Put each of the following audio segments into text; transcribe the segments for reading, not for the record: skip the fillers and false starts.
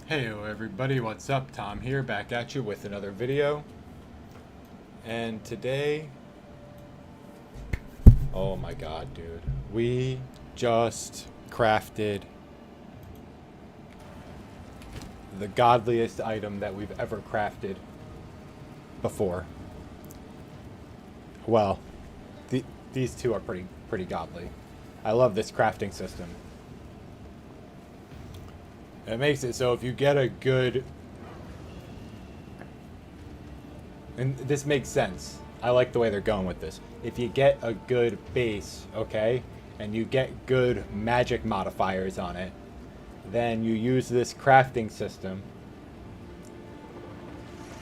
Hey everybody, what's up? Tom here, back at you with another video. And today, oh my god, dude. We just crafted the godliest item that we've ever crafted before. Well, these two are pretty godly. I love this crafting system. It makes it so if you get a good... And this makes sense. I like the way they're going with this. If you get a good base, okay, and you get good magic modifiers on it, then you use this crafting system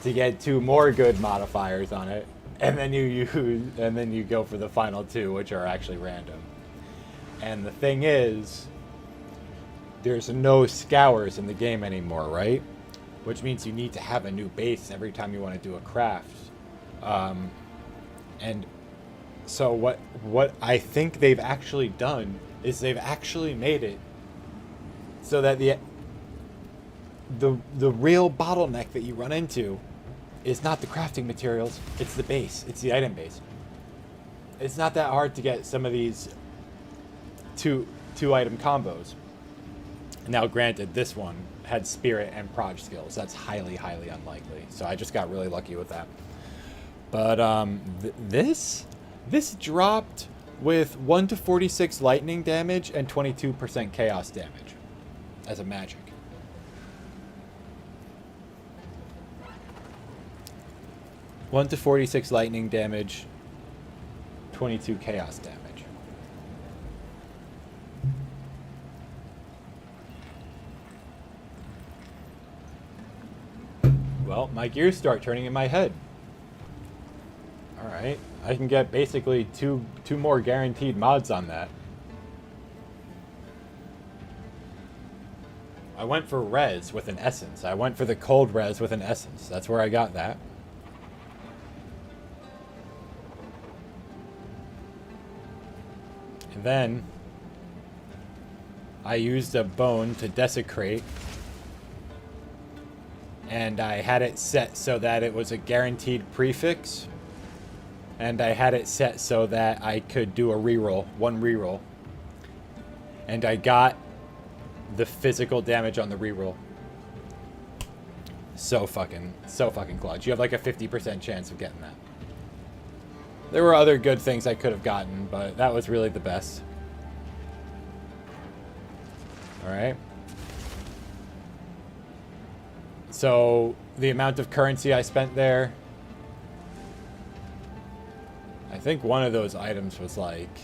to get two more good modifiers on it, and then you go for the final two, which are actually random. And the thing is, there's no scours in the game anymore, right? Which means you need to have a new base every time you want to do a craft. And so what I think they've actually done is they've actually made it so that the real bottleneck that you run into is not the crafting materials, it's the base, it's the item base. It's not that hard to get some of these two item combos. Now, granted, this one had spirit and proj skills. That's highly unlikely. So I just got really lucky with that. But this dropped with 1 to 46 lightning damage and 22% chaos damage as a magic. One to 46 lightning damage, 22 chaos damage. Well, my gears start turning in my head. Alright, I can get basically two more guaranteed mods on that. I went for res with an essence. I went for the cold res with an essence. That's where I got that. And then I used a bone to desecrate. And I had it set so that it was a guaranteed prefix. And I had it set so that I could do a reroll, one reroll. And I got the physical damage on the reroll. So fucking clutch. You have like a 50% chance of getting that. There were other good things I could have gotten, but that was really the best. Alright. So, the amount of currency I spent there, I think one of those items was like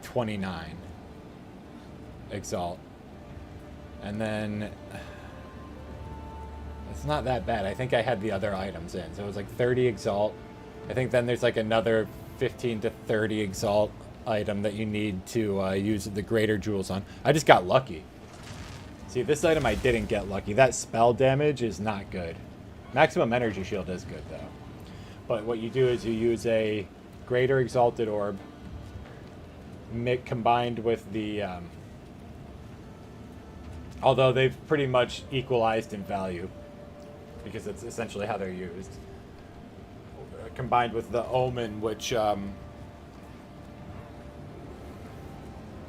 29 Exalt. And then, it's not that bad. I think I had the other items in. So it was like 30 Exalt. I think then there's like another 15 to 30 Exalt item that you need to use the greater jewels on. I just got lucky. See, this item I didn't get lucky. That spell damage is not good. Maximum energy shield is good, though. But what you do is you use a greater exalted orb combined with the... although they've pretty much equalized in value, because it's essentially how they're used. Combined with the omen, which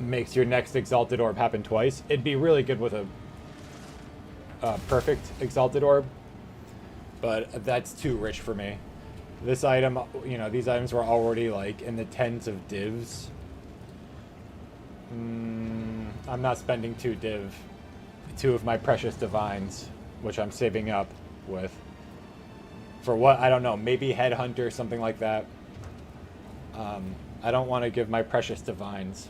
makes your next exalted orb happen twice. It'd be really good with a perfect exalted orb, but that's too rich for me. This item, you know, these items were already like in the tens of divs. I'm not spending two of my precious divines, which I'm saving up with. For what? I don't know. Maybe Headhunter, something like that. I don't want to give my precious divines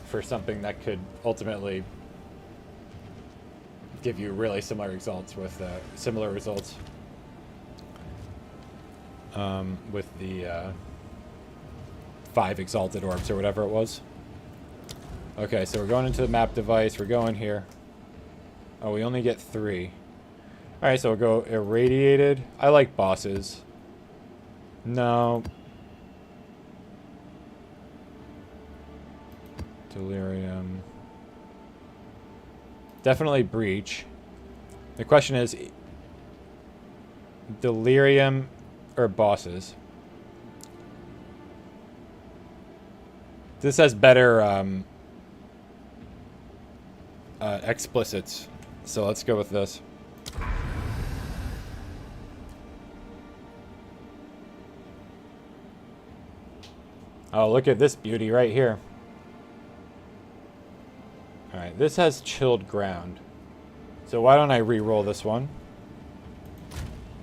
for something that could ultimately give you really similar results with similar results with the 5 exalted orbs or whatever it was. Okay, so we're going into the map device. We're going here. Oh, we only get 3. Alright, so we'll go irradiated. I like bosses. No. Delirium. definitely breach. The question is delirium or bosses. This has better explicits, so let's go with this. Oh, look at this beauty right here. Alright, this has chilled ground. So why don't I re-roll this one?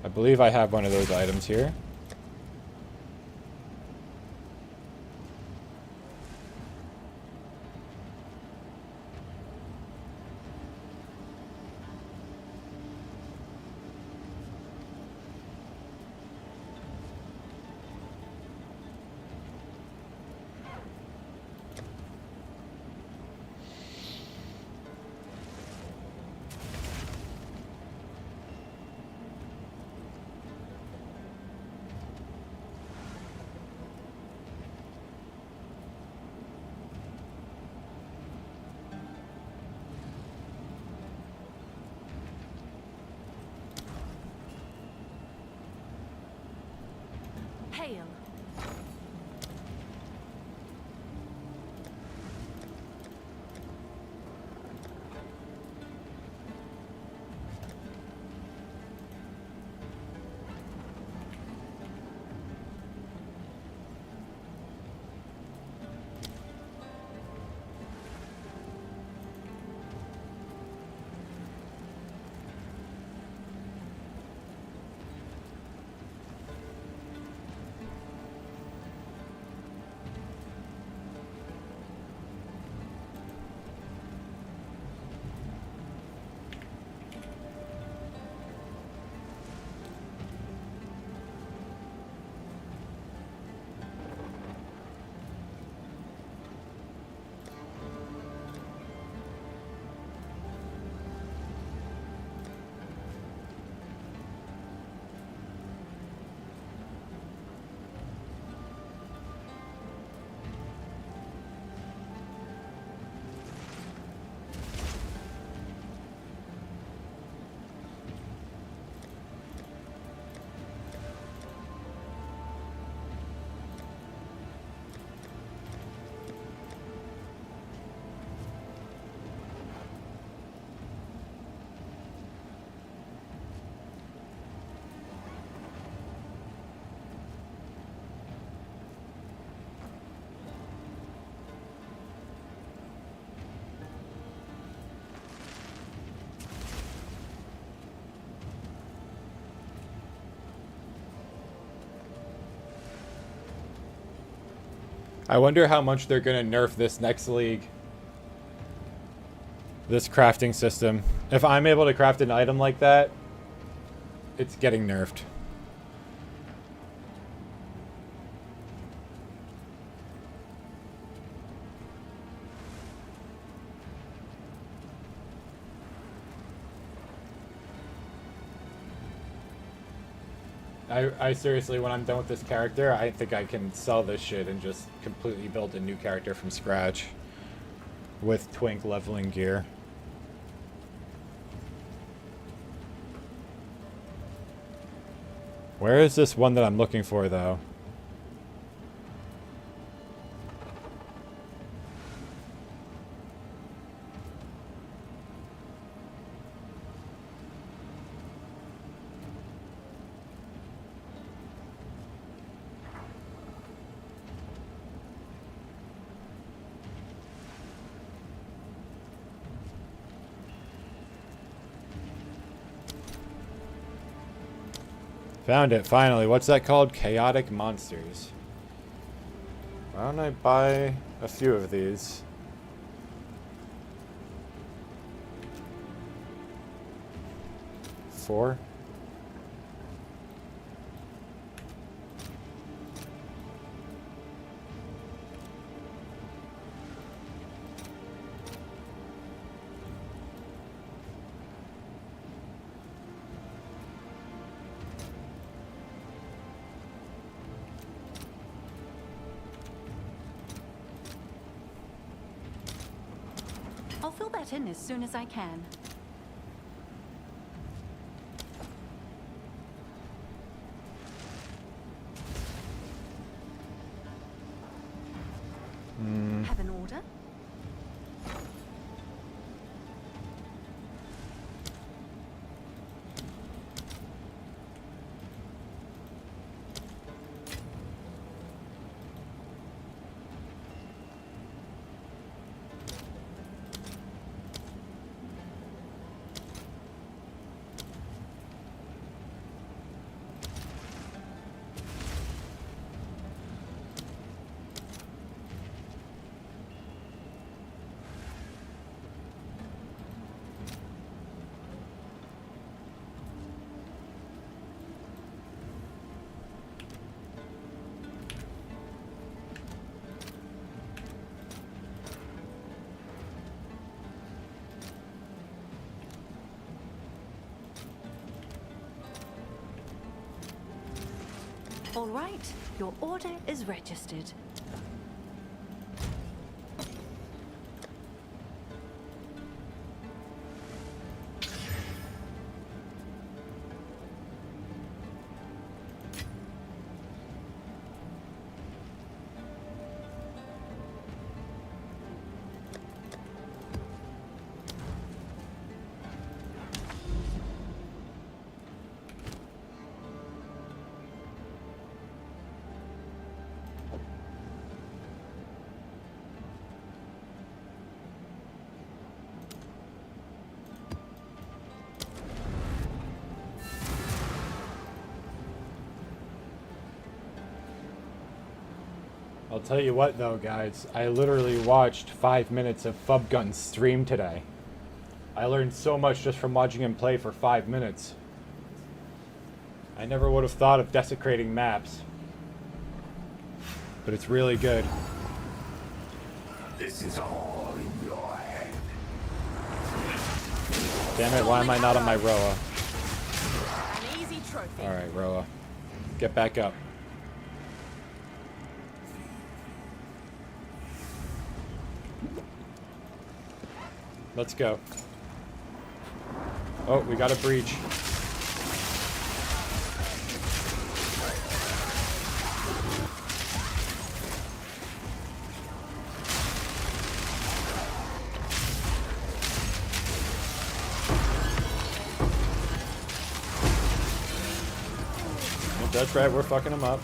I believe I have one of those items here. Hail. I wonder how much they're gonna nerf this next league. This crafting system. If I'm able to craft an item like that, it's getting nerfed. I seriously, when I'm done with this character, I think I can sell this shit and just completely build a new character from scratch with Twink leveling gear. Where is this one that I'm looking for, though? Found it, finally. What's that called? Chaotic Monsters. Why don't I buy a few of these? Four? fill that in as soon as I can. Have an order? All right, your order is registered. I'll tell you what though, guys, I literally watched 5 minutes of Fubgun's stream today. I learned so much just from watching him play for 5 minutes. I never would have thought of desecrating maps. But it's really good. This is all in your head. Damn it, why am I not on my Roa? An easy trophy. Alright, Roa. Get back up. Let's go. Oh, we got a breach. Oh, that's right, we're fucking them up.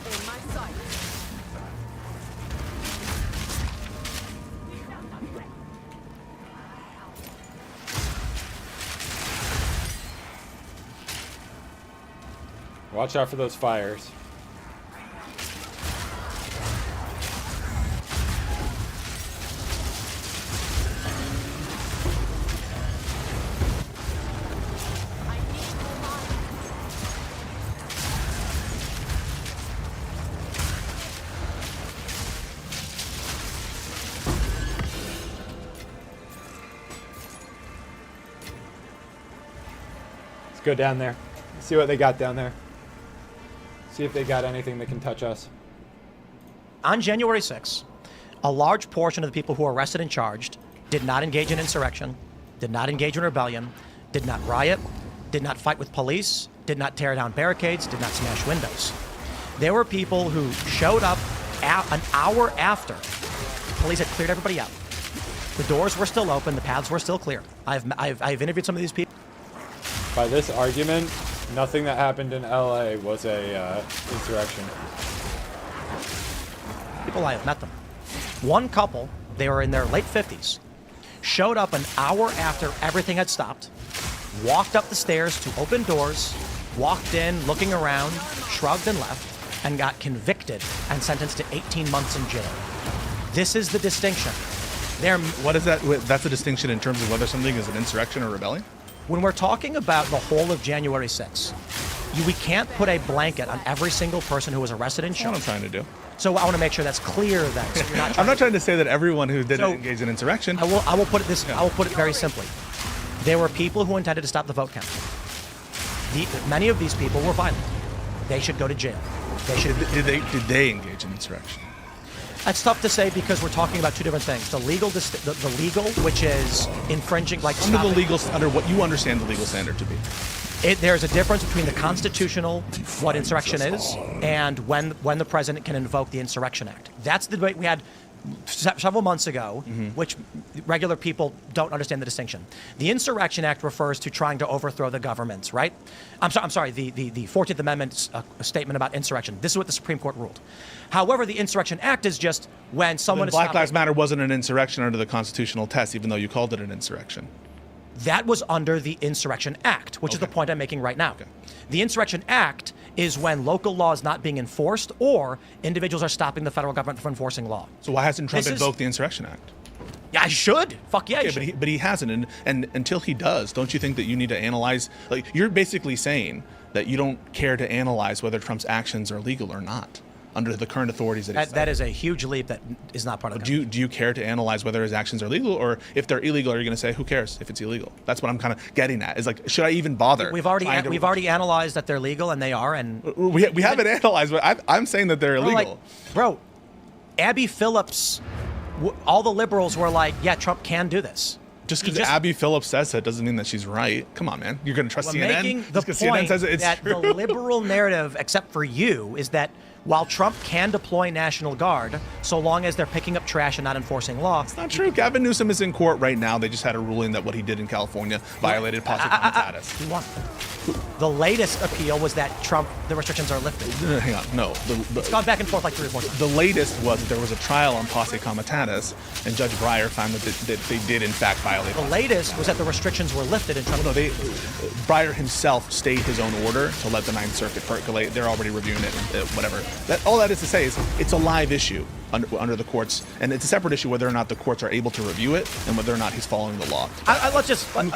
Watch out for those fires. Let's go down there. See what they got down there. See if they got anything that can touch us. On January 6th, a large portion of the people who were arrested and charged did not engage in insurrection, did not engage in rebellion, did not riot, did not fight with police, did not tear down barricades, did not smash windows. There were people who showed up an hour after police had cleared everybody out. The doors were still open, the paths were still clear. I've interviewed some of these people. By this argument, nothing that happened in LA was a insurrection. People, I have met them. One couple, they were in their late 50s, showed up an hour after everything had stopped, walked up the stairs to open doors, walked in, looking around, shrugged and left, and got convicted and sentenced to 18 months in jail. This is the distinction. What is that? That's a distinction in terms of whether something is an insurrection or rebellion? When we're talking about the whole of January 6th, we can't put a blanket on every single person who was arrested and That's what I'm charged. trying to do. So I want to make sure that's clear then. So you're not I'm not trying to say that everyone who didn't So, engage in insurrection. I will put it this. I will put it very simply. There were people who intended to stop the vote count. Many of these people were violent. They should go to jail. They should. Did they engage in insurrection? That's tough to say because we're talking about two different things. The legal, which is infringing, like Under the stopping- legal, under what you understand the legal standard to be. There's a difference between the constitutional, what insurrection is, and when the president can invoke the Insurrection Act. That's the debate we had several months ago, which regular people don't understand the distinction. The Insurrection Act refers to trying to overthrow the governments, right? I'm sorry, the 14th Amendment statement about insurrection. This is what the Supreme Court ruled. However, the Insurrection Act is just when someone is Black Lives Matter wasn't an insurrection under the constitutional test, even though you called it an insurrection. That was under the Insurrection Act, which is the point I'm making right now. Okay. The Insurrection Act is when local law is not being enforced or individuals are stopping the federal government from enforcing law. So why hasn't Trump This is- invoked the Insurrection Act? Yeah, I should. Fuck yeah, I Yeah, should. but he hasn't, and until he does, don't you think that you need to analyze? Like, you're basically saying that you don't care to analyze whether Trump's actions are legal or not under the current authorities that he's That is a huge leap that is not part of the Do you care to analyze whether his actions are legal, or if they're illegal, are you going to say who cares if it's illegal? That's what I'm kind of getting at. Is like, should I even bother? We've already analyzed that they're legal, and they are. And we haven't analyzed, but I'm saying that they're illegal. bro, Abby Phillips, all the liberals were like, yeah, Trump can do this. Just He because Abby Phillips says that doesn't mean that she's right. Come on, man. You're going to trust We're CNN? making the Just 'cause CNN point says it's that true. the liberal narrative, except for you, is that while Trump can deploy National Guard, so long as they're picking up trash and not enforcing law. It's not true. Gavin Newsom is in court right now. They just had a ruling that what he did in California violated posse comitatus. He won. The latest appeal was that the restrictions are lifted. Hang on. No. It's gone back and forth like 3 or 4 times. The latest was that there was a trial on posse comitatus, and Judge Breyer found that they did, in fact, violate The latest was that the restrictions were lifted and Trump. No, Breyer himself stayed his own order to let the Ninth Circuit percolate. They're already reviewing it, whatever. All that is to say is it's a live issue under the courts, and it's a separate issue whether or not the courts are able to review it and whether or not he's following the law. Can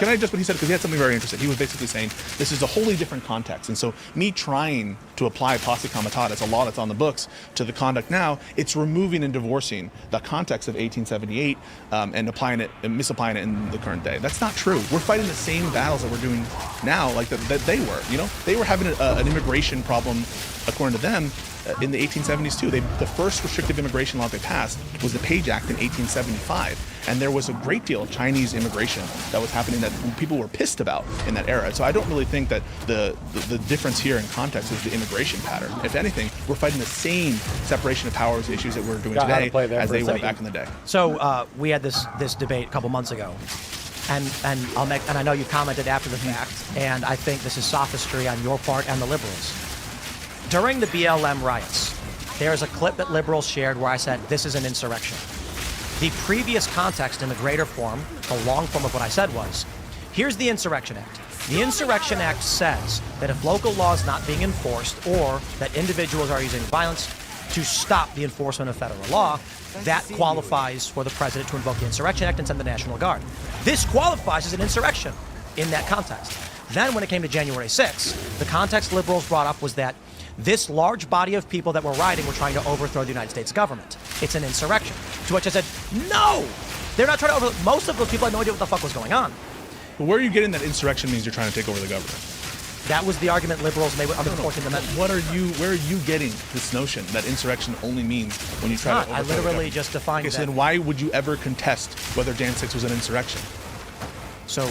I just what he said, because he had something very interesting. He was basically saying this is a wholly different context, and so me trying to apply posse comitatus, a law that's on the books, to the conduct now, it's removing and divorcing the context of 1878 and applying it and misapplying it in the current day. That's not true. We're fighting the same battles that we're doing now, like that they were. You know, they were having an immigration problem, according to them, in the 1870s too. The first restrictive immigration law they passed was the Page Act in 1875, and there was a great deal of Chinese immigration that was happening that people were pissed about in that era. So I don't really think that the difference here in context is the immigration pattern. If anything, we're fighting the same separation of powers issues that we're doing Got how to today play there as for a they were second. back in the day. So we had this debate a couple months ago, and I know you commented after the fact, and I think this is sophistry on your part and the liberals. During the BLM riots, there's a clip that liberals shared where I said this is an insurrection. The previous context in the greater form, the long form of what I said was, here's the Insurrection Act. The Insurrection Act says that if local law is not being enforced or that individuals are using violence to stop the enforcement of federal law, that qualifies for the president to invoke the Insurrection Act and send the National Guard. This qualifies as an insurrection in that context. Then when it came to January 6th, the context liberals brought up was that this large body of people that were rioting were trying to overthrow the United States government. It's an insurrection. To which I said, no! They're not trying to overthrow. Most of those people had no idea what the fuck was going on. But where are you getting that insurrection means you're trying to take over the government? That was the argument liberals made under the 14th Amendment. Where are you getting this notion that insurrection only means when you try to overthrow I the literally government? just defined Okay, so that. then why would you ever contest whether Jan 6 was an insurrection? So,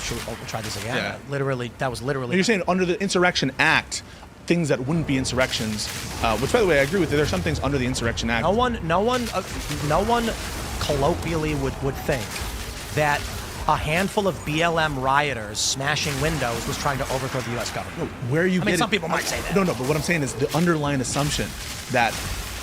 should we try this again? Yeah. That was literally. You're saying under the Insurrection Act, things that wouldn't be insurrections, which, by the way, I agree with you. There are some things under the Insurrection Act. No one colloquially would think that a handful of BLM rioters smashing windows was trying to overthrow the U.S. government. Where are you getting? Some people might say that. No, but what I'm saying is the underlying assumption that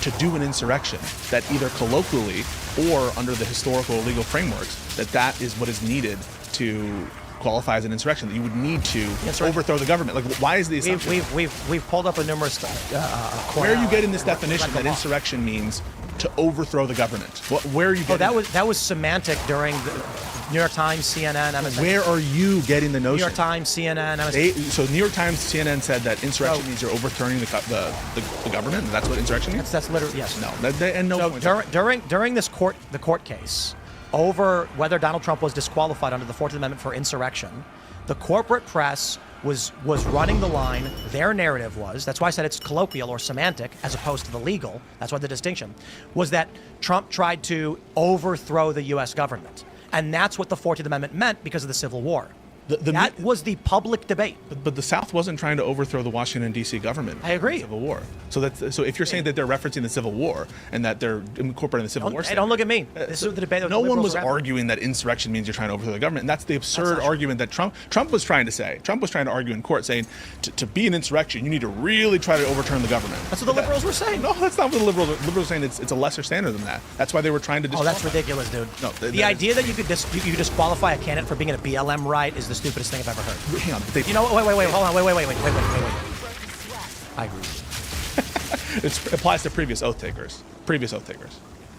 to do an insurrection, that either colloquially or under the historical legal frameworks, that is what is needed to qualify as an insurrection, that you would need to overthrow the government. Like, why is the assumption? We've pulled up a numerous. Where are you getting this definition that insurrection means to overthrow the government? Where are you getting that was semantic during the New York Times, CNN, MSNBC. Where are you getting the notion? New York Times, CNN, MSNBC. So New York Times, CNN said that insurrection means you're overturning the government, and that's what insurrection means? That's literally, yes. No. So during the court case over whether Donald Trump was disqualified under the 14th Amendment for insurrection, the corporate press was running the line. Their narrative was, that's why I said it's colloquial or semantic as opposed to the legal. That's why the distinction was that Trump tried to overthrow the U.S. government. And that's what the 14th Amendment meant because of the Civil War. That was the public debate. But the South wasn't trying to overthrow the Washington, D.C. government. I agree. In the Civil War. So if you're saying that they're referencing the Civil War and that they're incorporating the Civil War, hey, don't look at me. This is the debate. No one was arguing that insurrection means you're trying to overthrow the government, and that's the absurd argument that Trump was trying to say. Trump was trying to argue in court, saying to be an insurrection, you need to really try to overturn the government. That's what the liberals were saying. No, that's not what the liberals were saying. It's a lesser standard than that. That's why they were trying to. Oh, that's ridiculous, dude. No, the idea that you could disqualify a candidate for being in a BLM right is the stupidest thing I've ever heard. Hang on. You know, wait, hold on, wait. I agree. It applies to previous oath takers.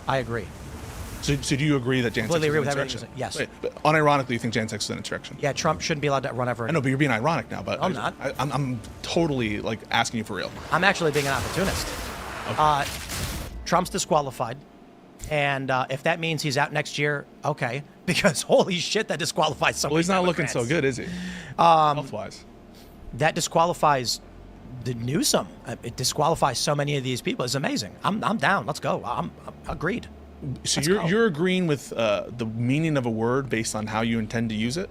I agree. So do you agree that Jan 6 Completely is agree an with everything insurrection? you said. Yes. Wait, but unironically, you think Jan 6 is an insurrection? Yeah, Trump shouldn't be allowed to run ever. I know, but you're being ironic now. But I'm not. I'm totally like asking you for real. I'm actually being an opportunist. Okay. Trump's disqualified, and if that means he's out next year, okay. Because holy shit, that disqualifies so. Well, he's not looking so good, is he? Health-wise. That disqualifies the Newsom. It disqualifies so many of these people. It's amazing. I'm down. Let's go. I'm agreed. So Let's you're go. agreeing with the meaning of a word based on how you intend to use it?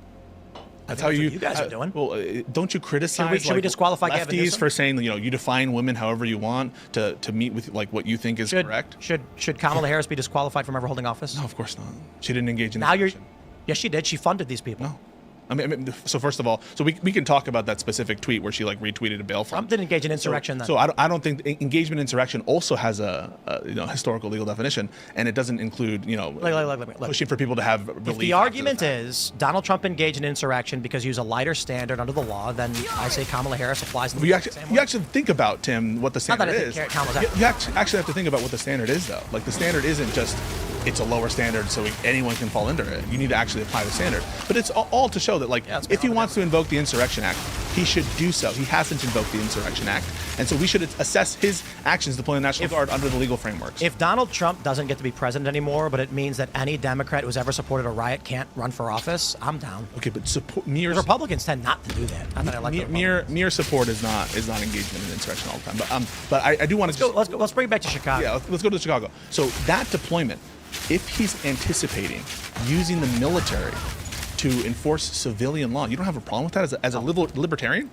That's how what you guys are doing. Well, don't you criticize Should we disqualify Gavin lefties Newsom? for saying you define women however you want to meet with like what you think is correct? Should Kamala Harris be disqualified from ever holding office? No, of course not. She didn't engage in. Now you're. insurrection. Yes, she did. She funded these people. No. I mean, so first of all, we can talk about that specific tweet where she like retweeted a bail fund. Trump didn't engage in insurrection. So I don't think engagement in insurrection also has a historical legal definition, and it doesn't include Look. pushing for people to have relief. If the argument is Donald Trump engaged in insurrection because he used a lighter standard under the law, then I say Kamala Harris applies. You actually think about, Tim, what the standard that I think is. Kamala's You actually have to think about what the standard is, though. Like the standard isn't just it's a lower standard so anyone can fall under it. You need to actually apply the standard. But it's all to show that if he wants to invoke the Insurrection Act, he should do so. He hasn't invoked the Insurrection Act. And so we should assess his actions deploying the National Guard under the legal frameworks. If Donald Trump doesn't get to be president anymore, but it means that any Democrat who's ever supported a riot can't run for office, I'm down. Okay, but mere Republicans tend not to do that. Not that I like the Republicans. mere support is not engagement in insurrection all the time. But I do want to Let's bring it back to Chicago. Yeah, let's go to Chicago. So that deployment, if he's anticipating using the military to enforce civilian law, you don't have a problem with that as a libertarian?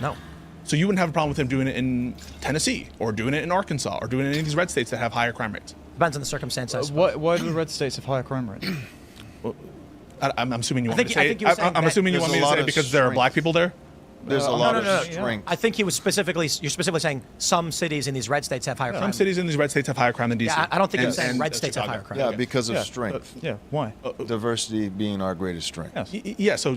No. So you wouldn't have a problem with him doing it in Tennessee or doing it in Arkansas or doing it in any of these red states that have higher crime rates? Depends on the circumstance. I suppose. Why do the red states have higher crime rates? I'm assuming you want me to I say think you were saying I'm assuming you there's want me a to lot say of because there are strength. black people there? There's a lot of strength. I think you're specifically saying some cities in these red states have higher crime. Some cities in these red states have higher crime than DC. Yeah, I don't think you're saying And red states have Chicago. higher crime. Yeah, because of strength. Yeah, why? Diversity being our greatest strength. Yes. Yeah, so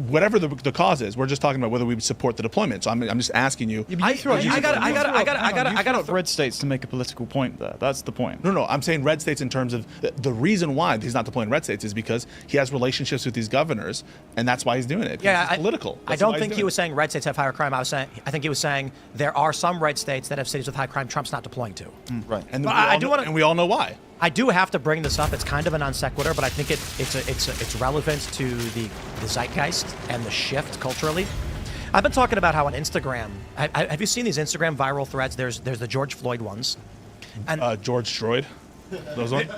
whatever the cause is, we're just talking about whether we support the deployment. So I'm just asking you. I gotta throw red states to make a political point there. That's the point. No, I'm saying red states in terms of the reason why he's not deploying red states is because he has relationships with these governors, and that's why he's doing it. Yeah, it's political. I That's don't why he's think doing he was it. saying red states have higher crime. I think he was saying there are some red states that have cities with high crime Trump's not deploying to. Right. And But we all know why. I do have to bring this up. It's kind of a non sequitur, but I think it's relevant to the zeitgeist and the shift culturally. I've been talking about how on Instagram, have you seen these Instagram viral threads? There's the George Floyd ones, and George Droid, those ones.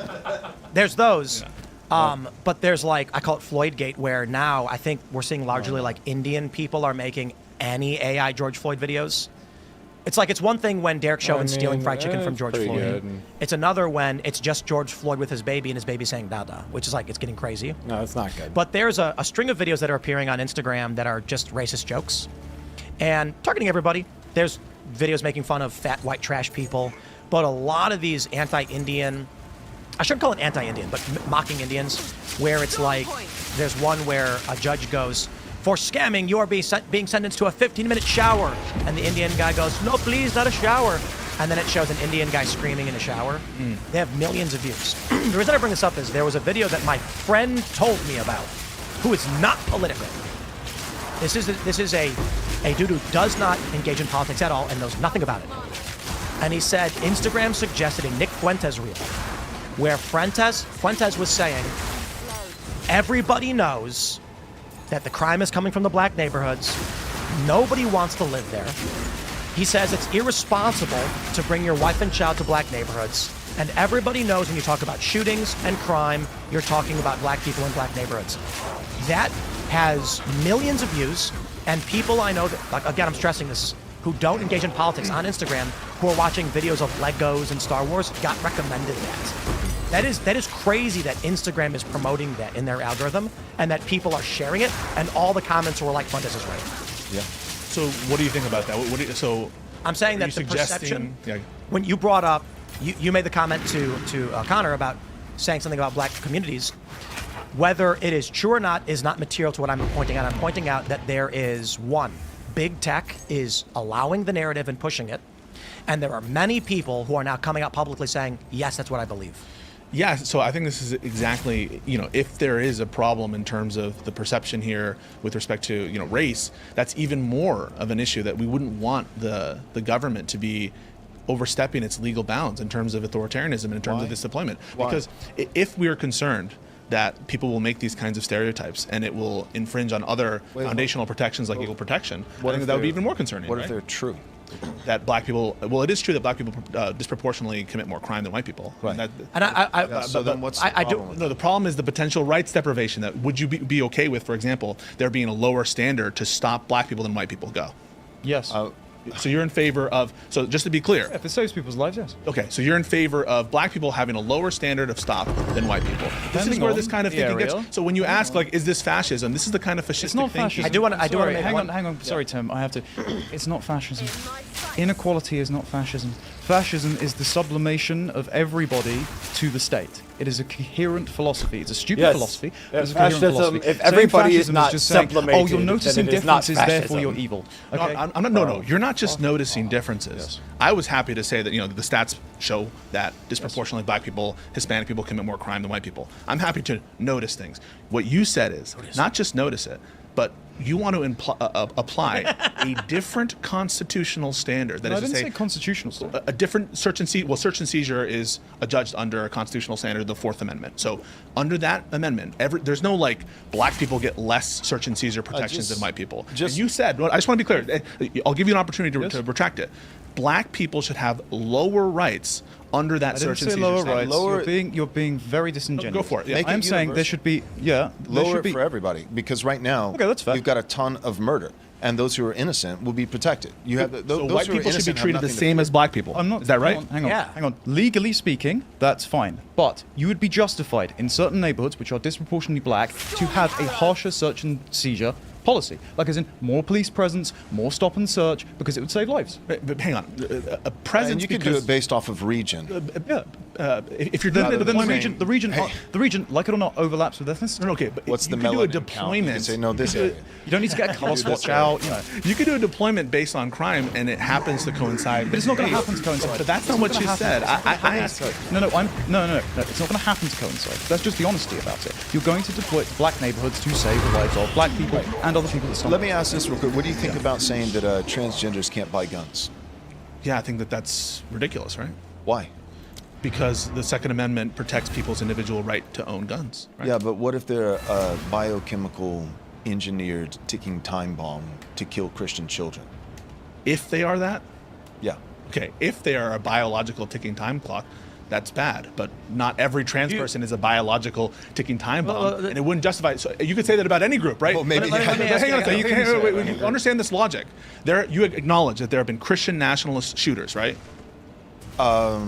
there's those. But there's I call it Floydgate, where now I think we're seeing largely Indian people are making any AI George Floyd videos. It's one thing when Derek Chauvin's stealing fried chicken from George pretty Floyd. good. It's another when it's just George Floyd with his baby and his baby saying "Dada," which is it's getting crazy. No, it's not good. But there's a string of videos that are appearing on Instagram that are just racist jokes and targeting everybody. There's videos making fun of fat white trash people, but a lot of these anti-Indian, I shouldn't call it anti-Indian, but mocking Indians, where it's there's one where a judge goes, "For scamming, you are being sentenced to a 15-minute shower." And the Indian guy goes, "No, please, not a shower." And then it shows an Indian guy screaming in a shower. They have millions of views. The reason I bring this up is there was a video that my friend told me about, who is not political. This is a dude who does not engage in politics at all and knows nothing about it. And he said Instagram suggested a Nick Fuentes reel, where Fuentes was saying, everybody knows that the crime is coming from the black neighborhoods. Nobody wants to live there. He says it's irresponsible to bring your wife and child to black neighborhoods. And everybody knows when you talk about shootings and crime, you're talking about black people in black neighborhoods. That has millions of views, and people I know that, like, again, I'm stressing this, who don't engage in politics on Instagram, who are watching videos of Legos and Star Wars, got recommended that. That is crazy that Instagram is promoting that in their algorithm, and that people are sharing it, and all the comments were like, Fuentes is right. Yeah. So what do you think about that? So I'm saying that the perception, when you brought up, you made the comment to Connor about saying something about black communities. Whether it is true or not is not material to what I'm pointing out. I'm pointing out that there is one, big tech is allowing the narrative and pushing it, and there are many people who are now coming out publicly saying, yes, that's what I believe. Yeah, so I think this is exactly, if there is a problem in terms of the perception here with respect to, race, that's even more of an issue that we wouldn't want the government to be overstepping its legal bounds in terms of authoritarianism and in terms of this deployment. Why? Because if we are concerned that people will make these kinds of stereotypes and it will infringe on other foundational protections like equal protection, I think that would be even more concerning. What if they're true? That black people, well, it is true that black people disproportionately commit more crime than white people. Right. So then what's the problem? No, the problem is the potential rights deprivation. That would you be okay with, for example, there being a lower standard to stop black people than white people go? Yes. So you're in favor of, so just to be clear. If it saves people's lives, yes. Okay, so you're in favor of black people having a lower standard of stop than white people. This is where this kind of thinking gets. So when you ask, like, is this fascism? This is the kind of fascistic It's not thinking. fascism. I do want to make hang on. Sorry, Tim. I have to. It's not fascism. Inequality is not fascism. Fascism is the sublimation of everybody to the state. It is a coherent philosophy. It's a stupid philosophy. But it's a coherent Fascism, philosophy. if Saying everybody is fascism not just saying, sublimated, oh, you're noticing then it is not differences, therefore fascism. you're evil. Okay? No, I'm not. No. You're not just noticing differences. I was happy to say that the stats show that disproportionately black people, Hispanic people commit more crime than white people. I'm happy to notice things. What you said is not just notice it, but you want to apply a different constitutional standard. That No, is I to didn't say, say constitutional standard. a different search and seizure. Well, search and seizure is adjudged under a constitutional standard, the Fourth Amendment. So under that amendment, there's no like black people get less search and seizure protections than white people. And you said, I just want to be clear. I'll give you an opportunity to retract it. Black people should have lower rights under that I search didn't and say seizure lower standard. rights. You're being very disingenuous. Go for it. Yeah. Make it I'm saying there universal. should be there Lower should it be, for everybody, because right now that's fair. we've got a ton of murder, and those who are innocent will be protected. You have So those white who are people should be innocent have treated the nothing to same fear. as black people. I'm not. Is that right? Hang on. Yeah. Hang on. Legally speaking, that's fine. But you would be justified in certain neighborhoods, which are disproportionately black, to have a harsher search and seizure policy. Like as in more police presence, more stop and search, because it would save lives. But hang on, a presence And you can do because it based off of region. if you're doing Then the saying, region, like it or not, overlaps with ethnicity. No, okay, but What's you the could do a melanin count? You deployment. can say no, this area. You don't need to get a color swatch out. You could do a deployment based on crime, and it happens to coincide. But it's not going to happen to coincide. But that's not what you said. I asked. No, it's not going to happen to coincide. That's just the honesty about it. You're going to deploy to black neighborhoods to save the lives of black people and other people that stumble. Let me ask this real quick. What do you think about saying that transgenders can't buy guns? Yeah, I think that's ridiculous, right? Why? Because the Second Amendment protects people's individual right to own guns. Right? Yeah, but what if they're a biochemical engineered ticking time bomb to kill Christian children? If they are that, Yeah. okay. If they are a biological ticking time clock, that's bad. But not every trans person is a biological ticking time bomb, and it wouldn't justify it. So you could say that about any group, right? Well, maybe. But Let me hang on a second. you can Wait, understand this logic. You acknowledge that there have been Christian nationalist shooters, right? I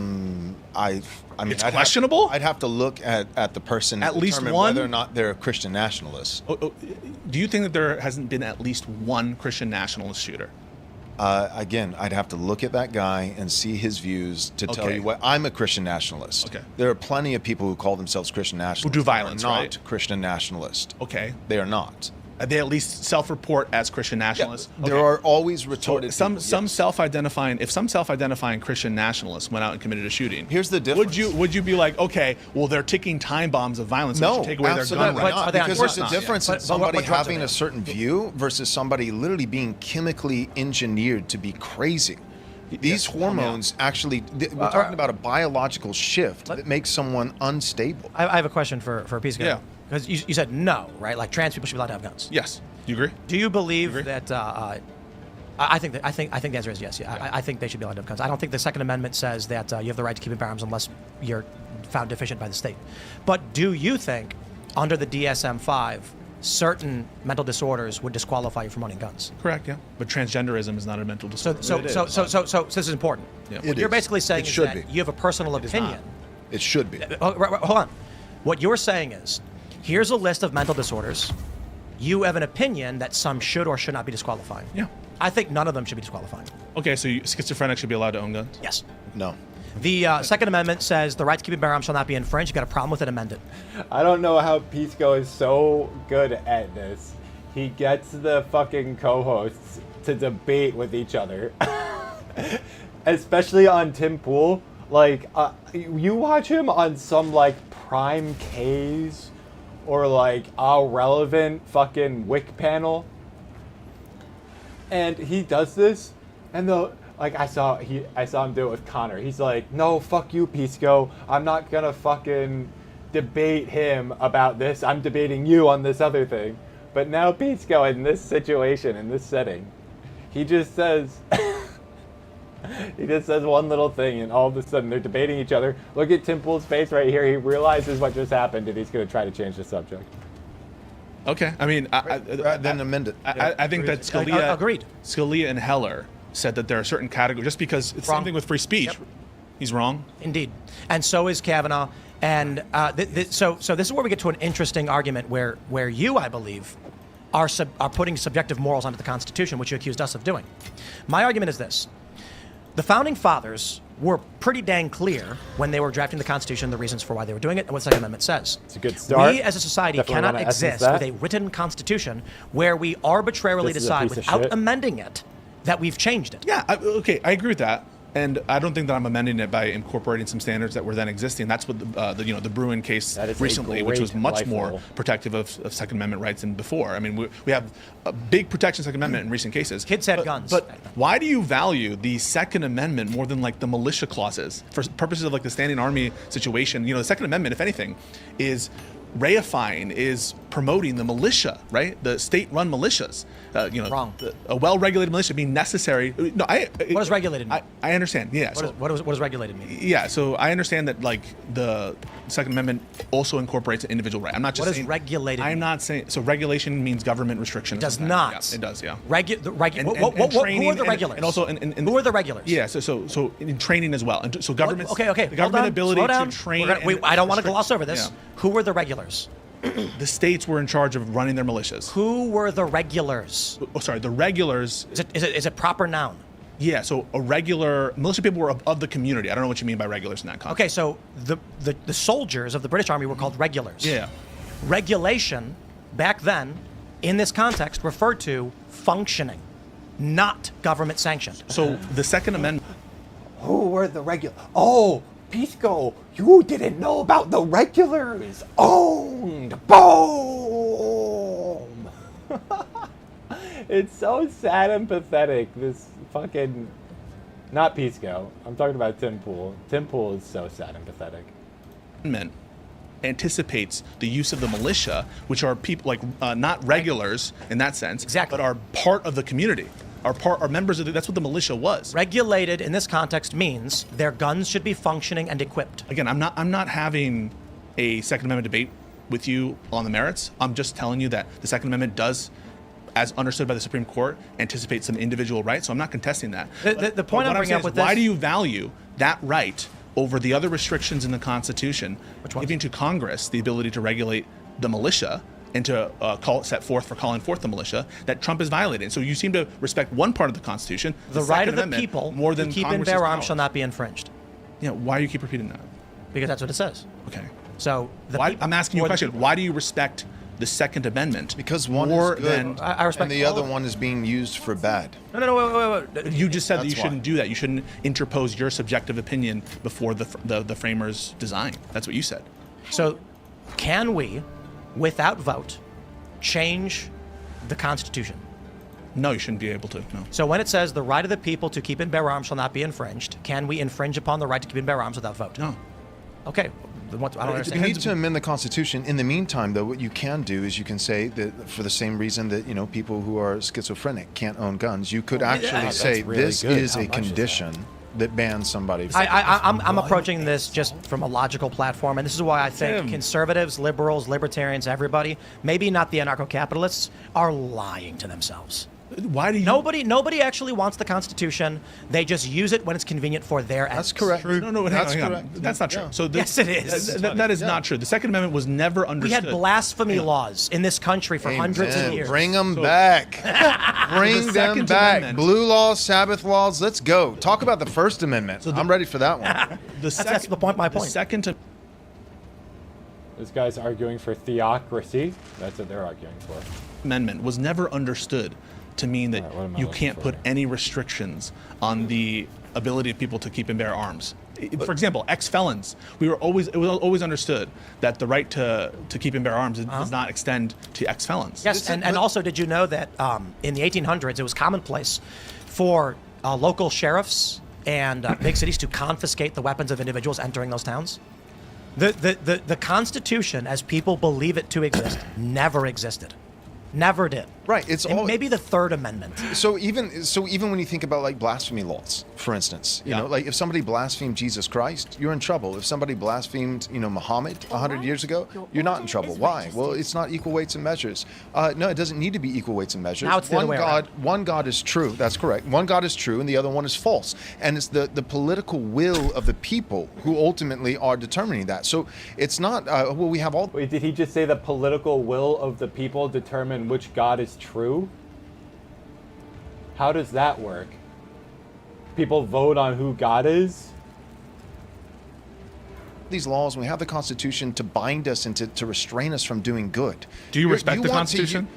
mean, It's questionable? I'd have to look at the person At to least determine one? whether or not they're a Christian nationalist. Do you think that there hasn't been at least one Christian nationalist shooter? Again, I'd have to look at that guy and see his views to tell Okay. you what. I'm a Christian nationalist. Okay. There are plenty of people who call themselves Christian nationalists. do violence, who are not right? Christian nationalists. Okay. They are not. They at least self-report as Christian nationalists. There are always retorted some people, some yes. self-identifying Christian nationalists went out and committed a shooting. Here's the difference. Would you be like, okay, well they're ticking time bombs of violence, so we No, should take away their gun absolutely rights? not. Are they on Because drugs? there's a Not. difference But- in but somebody what drugs are having they a on? certain view versus somebody literally being chemically engineered to be crazy. These hormones actually, we're talking about a biological shift that makes someone unstable. I have a question for Pisco. Yeah. because you said no, right? Like trans people should be allowed to have guns. Yes. Do you agree? Do you believe Agree? that? I think the answer is yes. Yeah. I think they should be allowed to have guns. I don't think the Second Amendment says that you have the right to keep and bear arms unless you're found deficient by the state. But do you think, under the DSM-5, certain mental disorders would disqualify you from owning guns? Correct. Yeah. But transgenderism is not a mental So disorder. so this is important. Yeah. What you're basically saying It is should that be. you have a personal opinion. It should be. Hold on. What you're saying is, here's a list of mental disorders. You have an opinion that some should or should not be disqualifying. Yeah. I think none of them should be disqualifying. Okay, so schizophrenic should be allowed to own guns? Yes. No. The Second Amendment says the right to keep and bear arms shall not be infringed. You got a problem with it? Amend it. I don't know how Pisco is so good at this. He gets the fucking co-hosts to debate with each other. Especially on Tim Pool. Like, you watch him on some, like, Prime K's or, like, a relevant fucking Wick panel. And he does this, and I saw him do it with Connor. He's like, no, fuck you, Pisco. I'm not gonna fucking debate him about this. I'm debating you on this other thing. But now Pisco, in this situation, in this setting, he just says, one little thing, and all of a sudden they're debating each other. Look at Tim Pool's face right here. He realizes what just happened, and he's gonna try to change the subject. Okay. I mean, Then amend it. I think that Scalia, Agreed. Scalia and Heller said that there are certain categories, just because it's the Wrong. same thing with free speech. Yep. He's wrong. Indeed. And so is Kavanaugh. And so this is where we get to an interesting argument where you, I believe, are putting subjective morals onto the Constitution, which you accused us of doing. My argument is this. The Founding Fathers were pretty dang clear when they were drafting the Constitution, the reasons for why they were doing it, and what the Second Amendment says. It's a good start. We as a society Definitely cannot wanna essence exist that. with a written Constitution where we arbitrarily This is a decide, piece of without shit. amending it, that we've changed it. Yeah. Okay. I agree with that. And I don't think that I'm amending it by incorporating some standards that were then existing. That's what the Bruin case That is a recently, which was great much rifle. more protective of Second Amendment rights than before. I mean, we have a big protection of Second Amendment in recent cases. Kids had But- guns. But why do you value the Second Amendment more than like the militia clauses for purposes of like the standing army situation? You know, the Second Amendment, if anything, is reifying, is promoting the militia, right? The state-run militias. Wrong. A well-regulated militia being necessary. No, What does regulated mean? I understand. Yeah. What does regulated mean? Yeah, so I understand that like the Second Amendment also incorporates an individual right. I'm not just What does saying regulated I'm mean? not saying so. Regulation means government restrictions. It does sometimes. not. Yeah, it does. Yeah. Who training are the regulars? and also who are the regulars? Yeah. So in training as well. And so government. Okay. The Hold government on, ability slow down. to train. I don't want to gloss over this. Yeah. Who were the regulars? The states were in charge of running their militias. Who were the regulars? Oh, sorry, the regulars. Is it proper noun? Yeah. So a regular militia people were of the community. I don't know what you mean by regulars in that context. Okay, so the soldiers of the British Army were called regulars. Yeah. Regulation back then, in this context, referred to functioning, not government sanctioned. So the Second Amendment. Who were the regular? Oh, Pisco, you didn't know about the regulars. Owned. Boom. It's so sad and pathetic. This fucking, not Pisco. I'm talking about Tim Pool. Tim Pool is so sad and pathetic. Amendment anticipates the use of the militia, which are people like not regulars in that sense, Exactly. but are part of the community, are members of the, that's what the militia was. Regulated in this context means their guns should be functioning and equipped. Again, I'm not having a Second Amendment debate with you on the merits. I'm just telling you that the Second Amendment does, as understood by the Supreme Court, anticipate some individual rights. So I'm not contesting that. The point I'm what bringing saying up with is, why this- do you value that right over the other restrictions in the Constitution, Which ones? giving to Congress the ability to regulate the militia and to set forth for calling forth the militia that Trump is violating? So you seem to respect one part of the Constitution, The Second right of the Amendment, people more than to keep and Congress's bear arms powers. shall not be infringed. Yeah, why do you keep repeating that? Because that's what it says. Okay. So I'm asking you a or the question. people- Why do you respect the Second Amendment? Because one more is good, than I respect and the all other of it. one is being used for bad. No, wait. you just said that you That's why. shouldn't do that. You shouldn't interpose your subjective opinion before the framers' design. That's what you said. So, can we, without vote, change the Constitution? No, you shouldn't be able to. No. So when it says the right of the people to keep and bear arms shall not be infringed, can we infringe upon the right to keep and bear arms without vote? No. Okay, I don't You understand. need to amend the Constitution. In the meantime, though, what you can do is you can say that for the same reason that people who are schizophrenic can't own guns, you could actually that's say really this good. is How a much is condition that bans somebody. From I'm approaching this just from a logical platform, and this is why I think conservatives, liberals, libertarians, everybody, maybe not the anarcho-capitalists, are lying to themselves. Why do you? Nobody actually wants the Constitution. They just use it when it's convenient for their ends. That's correct. No, That's hang on. correct. That's not true. Yeah. So Yes, it is. That is not true. The Second Amendment was never We understood. had blasphemy laws in this country for hundreds of Amen. years. Bring them back. Bring The them Second back. Amendment- Blue laws, Sabbath laws. Let's go. Talk about the First Amendment. I'm ready for that one. That's the point. My point. The Second This guy's arguing for theocracy. That's what they're arguing for. Amendment was never understood to mean that Alright, what am I you looking can't for put here? any restrictions on the ability of people to keep and bear arms. For example, ex-felons. It was always understood that the right to keep and bear arms does not extend to ex-felons. Yes, and also, did you know that in the 1800s it was commonplace for local sheriffs and big cities to confiscate the weapons of individuals entering those towns? The Constitution, as people believe it to exist, never existed. Never did. Right. It's And all maybe the Third Amendment. So even when you think about like blasphemy laws, for instance, you know, like if somebody blasphemed Jesus Christ, you're in trouble. If somebody blasphemed, Muhammad 100 years ago, you're not in trouble. Why? Well, it's not equal weights and measures. No, it doesn't need to be equal weights and measures. Now it's the other way around. One God is true. That's correct. One God is true, and the other one is false. And it's the political will of the people who ultimately are determining that. So it's not. We have all. Wait, did he just say the political will of the people determine which God is true? How does that work? People vote on who God is? These laws, we have the Constitution to bind us and to restrain us from doing good. Do you respect the want to- Constitution?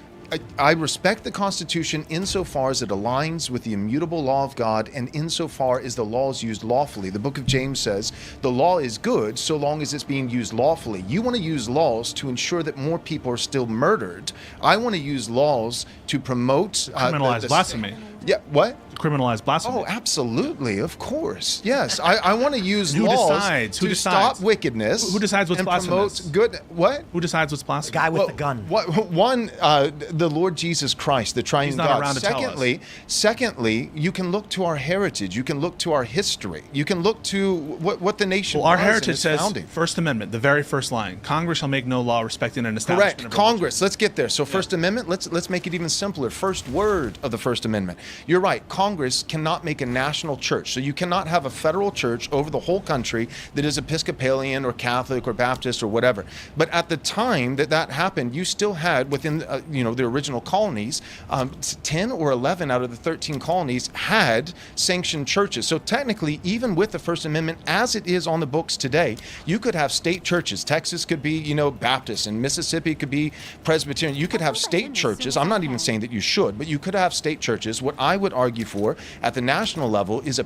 I respect the Constitution insofar as it aligns with the immutable law of God and insofar as the law is used lawfully. The book of James says the law is good so long as it's being used lawfully. You want to use laws to ensure that more people are still murdered. I want to use laws to promote Criminalize blasphemy. Yeah, what? Criminalize blasphemy. Oh, absolutely, of course. Yes, I want to use Who laws decides? Who to decides? stop wickedness. Who decides what's and blasphemous? promote good. What? Who decides what's blasphemy? Guy with the gun. The Lord Jesus Christ, the Triune He's not God. around to tell us. Secondly, you can look to our heritage. You can look to our history. You can look to what the nation Well, our was in heritage its says, founding. First Amendment, the very first line: Congress shall make no law respecting an establishment. Correct. of religion. Congress. Let's get there. So First Amendment. Let's make it even simpler. First word of the First Amendment. You're right. Congress cannot make a national church. So you cannot have a federal church over the whole country that is Episcopalian or Catholic or Baptist or whatever. But at the time that happened, you still had within the original colonies, 10 or 11 out of the 13 colonies had sanctioned churches. So technically, even with the First Amendment as it is on the books today, you could have state churches. Texas could be Baptist, and Mississippi could be Presbyterian. You could have state churches. I'm not even saying that you should, but you could have state churches. What I would argue for at the national level is a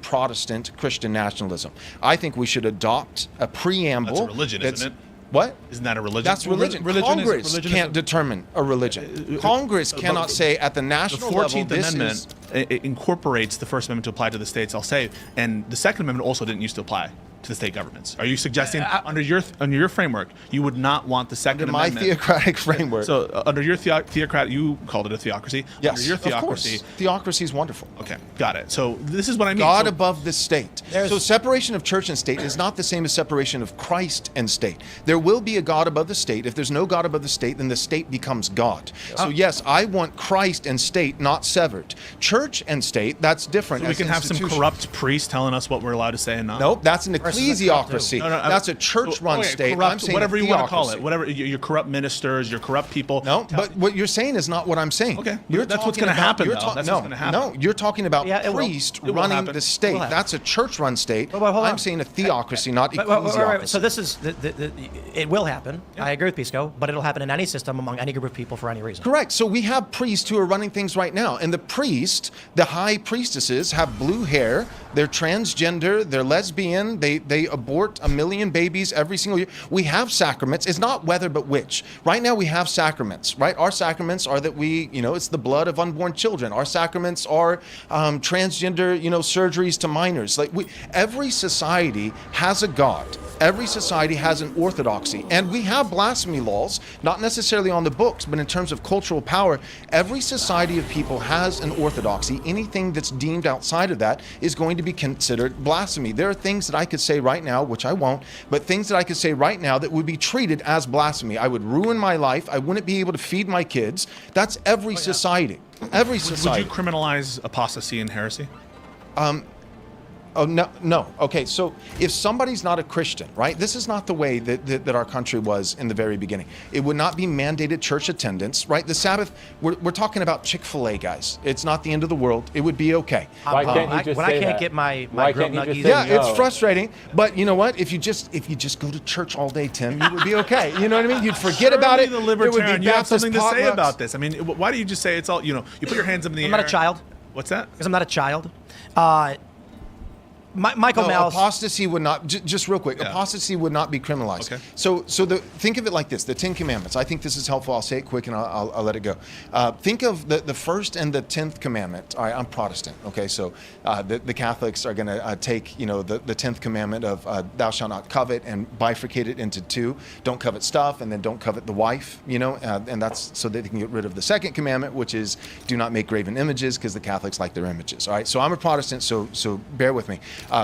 pan-Protestant Christian nationalism. I think we should adopt a preamble. That's a religion, isn't it? What? Isn't that a religion? That's religion. Congress can't determine a religion. Congress cannot say at the The national level 14th this Amendment is. it incorporates the First Amendment to apply to the states, I'll say, and the Second Amendment also didn't used to apply to the state governments. Are you suggesting under your framework you would not want the Second Under my Amendment? theocratic framework. So under your theocrat, you called it a theocracy. Yes, Under your of theocracy. course. Theocracy is wonderful. Okay, got it. So this is what I mean. God So- above the state. So separation of church and state is not the same as separation of Christ and state. There will be a God above the state. If there's no God above the state, then the state becomes God. So yes, I want Christ and state not severed. Church and state, that's different. we as can have some institutions. corrupt priests telling us what we're allowed to say and not. Nope, that's an Versus a cult, too. ecclesiocracy. That's a church-run Okay, state. corrupt, I'm saying whatever a you want to call it. theocracy. Whatever your corrupt ministers, your corrupt people. No, but what you're saying is not what I'm saying. Okay, You're that's what's talking gonna about- happen, you're though. ta- That's no, what's gonna happen. No, you're talking about Yeah, it will. priest It will running happen. the It state. will happen. That's a church-run state. But hold I'm on. saying a theocracy, not Wait, ecclesiocracy. So this is it will happen. I agree with Pisco, but it'll happen in any system among any group of people for any reason. Correct. So we have priests who are running things right now. And the priest, the high priestesses, have blue hair. They're transgender. They're lesbian. They They abort 1 million babies every single year. We have sacraments. It's not whether but which. Right now we have sacraments, right? Our sacraments are that it's the blood of unborn children. Our sacraments are transgender, surgeries to minors. Every society has a God. Every society has an orthodoxy. And we have blasphemy laws, not necessarily on the books, but in terms of cultural power. Every society of people has an orthodoxy. Anything that's deemed outside of that is going to be considered blasphemy. There are things that I could say right now, which I won't, but things that I could say right now that would be treated as blasphemy. I would ruin my life. I wouldn't be able to feed my kids. That's every society. Every society. Would you criminalize apostasy and heresy? Oh, no. Okay, so if somebody's not a Christian, right? This is not the way that our country was in the very beginning. It would not be mandated church attendance, right? The Sabbath, we're talking about Chick-fil-A, guys. It's not the end of the world. It would be okay. Why can't you just when say I can't that? get my Why grilled can't you nuggies. just say Yeah, it's no? frustrating, but you know what? If you just go to church all day, Tim, you would be okay. You know what I mean? You'd forget about it. The There would be libertarian, you have Baptist something to say potlucks. about this. I mean, why do you just say it's all, you put your hands up in the air? I'm not a child. What's that? Because I'm not a child. Michael No, Mouse. apostasy would not. Just real quick, Yeah. apostasy would not be criminalized. Okay. So think of it like this: the Ten Commandments. I think this is helpful. I'll say it quick and I'll let it go. Think of the first and the 10th commandment. All right, I'm Protestant. Okay, so the Catholics are going to take the 10th commandment of thou shalt not covet and bifurcate it into two: don't covet stuff, and then don't covet the wife. And that's so that they can get rid of the second commandment, which is do not make graven images, because the Catholics like their images. All right, so I'm a Protestant, so bear with me.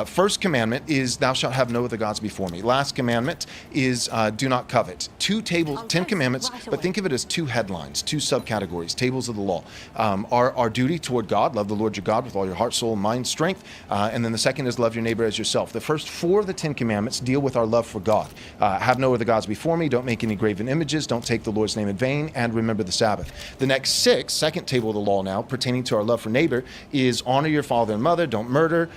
First commandment is thou shalt have no other gods before me. Last commandment is do not covet. Two tables, 10 commandments, but think of it as two headlines, two subcategories, tables of the law. Our duty toward God, love the Lord your God with all your heart, soul, mind, strength. And then the second is love your neighbor as yourself. The first 4 of the 10 commandments deal with our love for God. Have no other gods before me, don't make any graven images, don't take the Lord's name in vain, and remember the Sabbath. The next 6, second table of the law now, pertaining to our love for neighbor, is honor your father and mother, don't murder,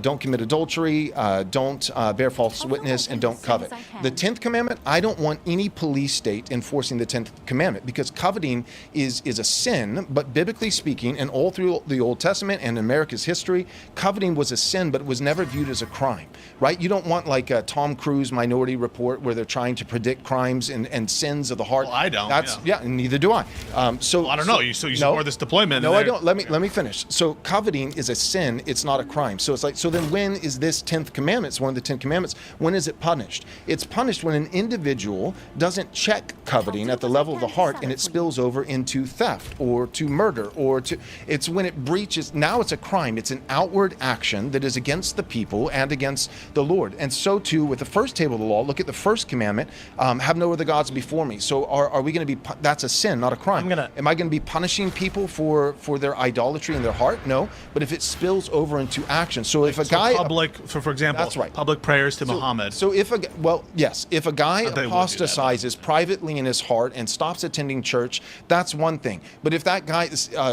don't commit adultery, don't bear false witness, and don't covet. The 10th commandment, I don't want any police state enforcing the 10th commandment, because coveting is a sin, but biblically speaking, and all through the Old Testament and America's history, coveting was a sin, but it was never viewed as a crime, right? You don't want like a Tom Cruise Minority Report where they're trying to predict crimes and sins of the heart. Well, I don't, Yeah, and neither do I. Well, I don't know. You support this deployment. No, I don't. Let me finish. So coveting is a sin. It's not a crime. So it's like, so then when is this 10th commandment? It's one of the 10 commandments. When is it punished? It's punished when an individual doesn't check coveting at the level of the heart and it spills over into theft or to murder it's when it breaches. Now it's a crime. It's an outward action that is against the people and against the Lord. And so too with the first table of the law, look at the first commandment, have no other gods before me. So are we going to be, that's a sin, not a crime. Am I going to be punishing people for their idolatry in their heart? No. But if it spills over into action. So if a guy, for example, that's right. Public prayers to Muhammad. So if a guy apostatizes privately in his heart and stops attending church, that's one thing. But if that guy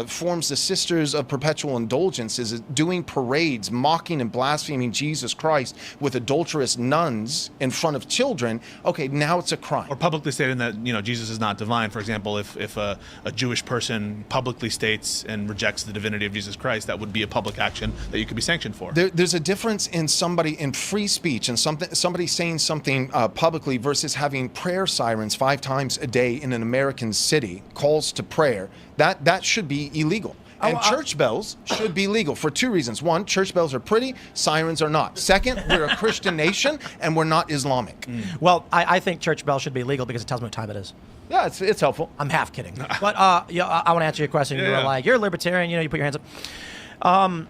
forms the Sisters of Perpetual Indulgence, is doing parades, mocking and blaspheming Jesus Christ with adulterous nuns in front of children, okay, now it's a crime. Or publicly stating that Jesus is not divine. For example, if a Jewish person publicly states and rejects the divinity of Jesus Christ, that would be a public action that you could be sanctioned for. There's a difference in somebody in free speech and somebody saying something publicly versus having prayer sirens 5 times a day in an American city, calls to prayer. That should be illegal. And church bells should be legal for 2 reasons. 1, church bells are pretty, sirens are not. 2nd, we're a Christian nation and we're not Islamic. Well, I think church bells should be legal because it tells me what time it is. Yeah, it's helpful. I'm half kidding. But I want to answer your question. You were like, you're a libertarian, you put your hands up.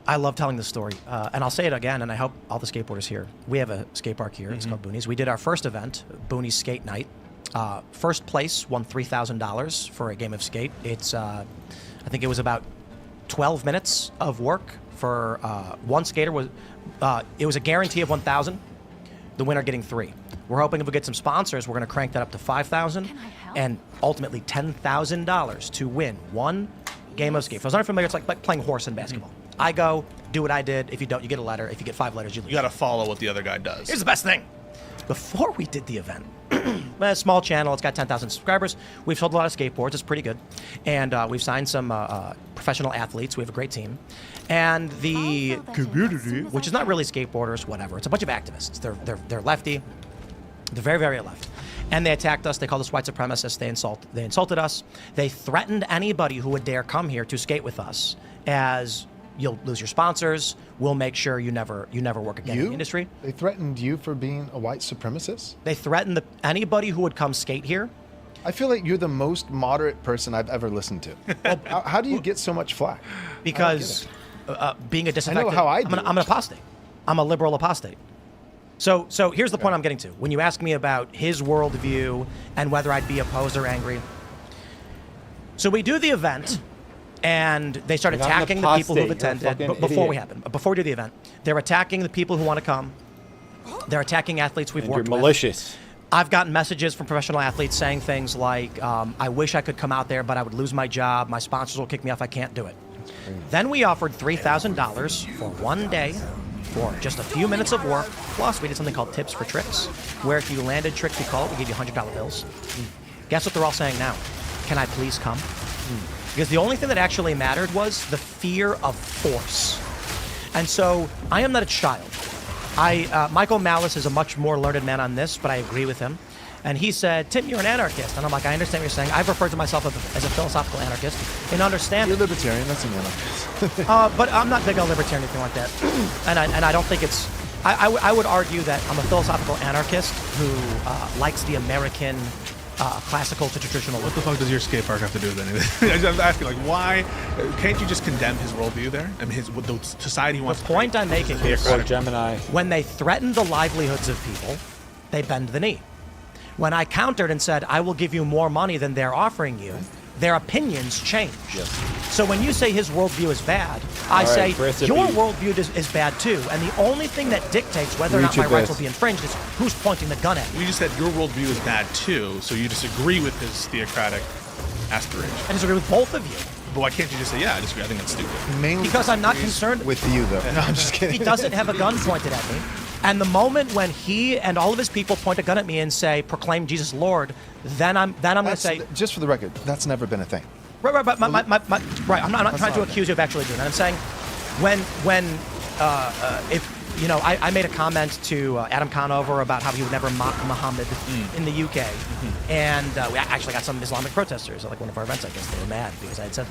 I love telling this story, and I'll say it again, and I hope all the skateboarders here. We have a skate park here. It's called Boonies. We did our first event, Boonies Skate Night. First place won $3,000 for a game of skate. It's, I think it was about 12 minutes of work for one skater. It was a guarantee of 1,000. The winner getting 3. We're hoping if we get some sponsors, we're going to crank that up to 5,000 and ultimately $10,000 to win one game of skate. For those aren't familiar, it's like playing horse in basketball. I go, do what I did. If you don't, you get a letter. If you get 5 letters, you lose. You got to follow what the other guy does. Here's the best thing. Before we did the event, a small channel. It's got 10,000 subscribers. We've sold a lot of skateboards. It's pretty good. And we've signed some professional athletes. We have a great team. And the community, which is not really skateboarders, whatever. It's a bunch of activists. They're lefty. They're very, very left. And they attacked us. They called us white supremacists. They insulted us. They threatened anybody who would dare come here to skate with us as you'll lose your sponsors. We'll make sure you never work again in the industry. They threatened you for being a white supremacist? They threatened anybody who would come skate here. I feel like you're the most moderate person I've ever listened to. Well, how do you get so much flack? Because being a disaffected... I know how I'm an apostate. I'm a liberal apostate. So here's the point I'm getting to. When you ask me about his worldview and whether I'd be opposed or angry. So we do the event, and they start You're not an attacking the people who've apostate. You're a attended. fucking Before we do the event, they're attacking the people who want to come. They're attacking athletes we've And worked you're with. malicious. I've gotten messages from professional athletes saying things like, I wish I could come out there, but I would lose my job. My sponsors will kick me off. I can't do it. Then we offered $3,000 for one day for just a few minutes of work. Plus, we did something called Tips for Tricks, where if you landed tricks, we call it, we give you $100 bills. Guess what they're all saying now? Can I please come? Because the only thing that actually mattered was the fear of force. And so I am not a child. Michael Malice is a much more learned man on this, but I agree with him. And he said, Tim, you're an anarchist. And I'm like, I understand what you're saying. I've referred to myself as a philosophical anarchist in understanding. You're libertarian, that's an anarchist. But I'm not big on libertarian or anything like that. And I don't think it's... I would argue that I'm a philosophical anarchist who likes the American classical to traditional. What the fuck does your skate park have to do with anything? I'm asking, like, why can't you just condemn his worldview there? I mean, what the society he wants. The point I'm making is, Or Gemini. when they threaten the livelihoods of people, they bend the knee. When I countered and said, I will give you more money than they're offering you, their opinions change. Yes. So when you say his worldview is bad, I say Chris, your if you- worldview is bad too. And the only thing that dictates whether or not my Reach rights abyss. will be infringed is who's pointing the gun at me. You just said your worldview is bad too, so you disagree with his theocratic aspiration. I disagree with both of you. But why can't you just say, yeah, I disagree? I think that's stupid. Mainly Because I'm not disagrees concerned- with you, though. No, I'm just kidding. He doesn't have a gun pointed at me. And the moment when he and all of his people point a gun at me and say, proclaim Jesus Lord, then I'm going to That's- say, just for the record, that's never been a thing. right, but right, I'm not trying to not accuse you of actually doing that. I'm saying if, you know, I made a comment to Adam Conover about how he would never mock Muhammad in the UK. And we actually got some Islamic protesters at like one of our events, I guess. They were mad because I had said